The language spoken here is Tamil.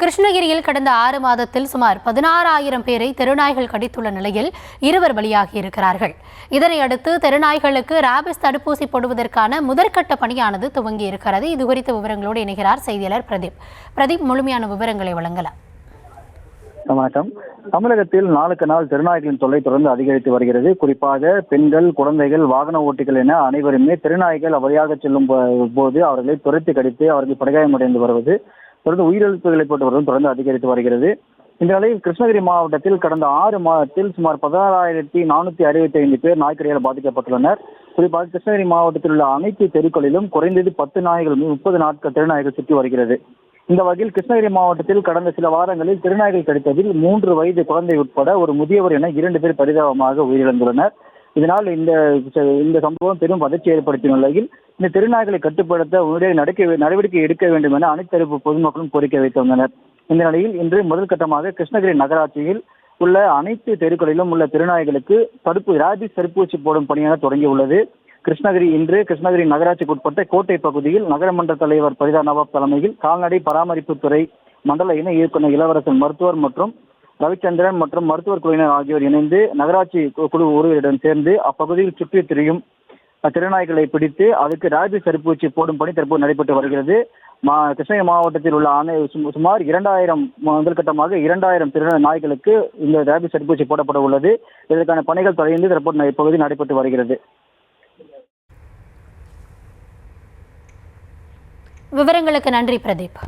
கிருஷ்ணகிரியில் கடந்த 6 மாதத்தில் சுமார் 16,000 பேரை தெருநாய்கள் கடித்துள்ள நிலையில் 2 பலியாகியிருக்கிறார்கள். இதனையடுத்து தெருநாய்களுக்கு ராபிஸ் தடுப்பூசி போடுவதற்கான முதற்கட்ட பணியானது துவங்கி இருக்கிறது. இதுகுறித்த விவரங்களோடு இணைகிறார் செய்தியாளர் பிரதீப். முழுமையான விவரங்களை வழங்கலாம். வணக்கம். தமிழகத்தில் நாளுக்கு நாள் தெருநாய்களின் தொல்லை தொடர்ந்து அதிகரித்து வருகிறது. குறிப்பாக பெண்கள், குழந்தைகள், வாகன ஓட்டிகள் என அனைவருமே தெருநாய்கள் வழியாக செல்லும் போது அவர்களை துரத்தி கடித்து அவர்கள் படுகாயமடைந்து வருவது, தொடர்ந்து உயிரிழப்புகள் ஏற்பட்டு வருவதும் தொடர்ந்து அதிகரித்து வருகிறது. இந்த நிலையில் கிருஷ்ணகிரி மாவட்டத்தில் கடந்த 6 மாதத்தில் சுமார் 16,465 பேர் நாய்க்கடியால் பாதிக்கப்பட்டுள்ளனர். குறிப்பாக கிருஷ்ணகிரி மாவட்டத்தில் உள்ள அனைத்து தெருக்களிலும் குறைந்தது 10 நாய்கள் 30 நாட்கள் தெருநாய்கள் சுற்றி வருகிறது. இந்த வகையில் கிருஷ்ணகிரி மாவட்டத்தில் கடந்த சில வாரங்களில் தெருநாய்கள் கடித்ததில் 3 வயது குழந்தை உட்பட ஒரு முதியவர் என 2 பேர் பரிதாபமாக உயிரிழந்துள்ளனர். இதனால் இந்த சம்பவம் பெரும் அதிர்ச்சி ஏற்படுத்திய நிலையில் இந்த தெருநாய்களை கட்டுப்படுத்த உடனே நடவடிக்கை எடுக்க வேண்டும் என அனைத்து தரப்பு பொதுமக்களும் கோரிக்கை வைத்துள்ளனர். இந்த நிலையில் இன்று முதல் கட்டமாக கிருஷ்ணகிரி நகராட்சியில் உள்ள அனைத்து தெருக்களிலும் உள்ள தெருநாய்களுக்கு ராபிஸ் தடுப்பூசி போடும் பணியாக தொடங்கியுள்ளது. கிருஷ்ணகிரி நகராட்சிக்கு உட்பட்ட கோட்டை பகுதியில் நகரமன்ற தலைவர் பரிதா நவாப் தலைமையில் கால்நடை பராமரிப்புத்துறை மண்டல இணை இயக்குநர் இளவரசன், மருத்துவர் மற்றும் ரவிச்சந்திரன் மற்றும் மருத்துவர் குழுவினர் ஆகியோர் இணைந்து நகராட்சி குழு ஒருவரிடம் சேர்ந்து அப்பகுதியில் சுற்றி திரியும் திருநாய்களை பிடித்து அதுக்கு ராபிஸ் தடுப்பூசி போடும் பணி தற்போது நடைபெற்று வருகிறது. கிருஷ்ணகிரி மாவட்டத்தில் உள்ள சுமார் 2,000 முதல் கட்டமாக 2,000 நாய்களுக்கு இந்த ராபிஸ் தடுப்பூசி போடப்பட உள்ளது. இதற்கான பணிகள் தொடர்ந்து தற்போது இப்பகுதியில் நடைபெற்று வருகிறது. விவரங்களுக்கு நன்றி பிரதீப்.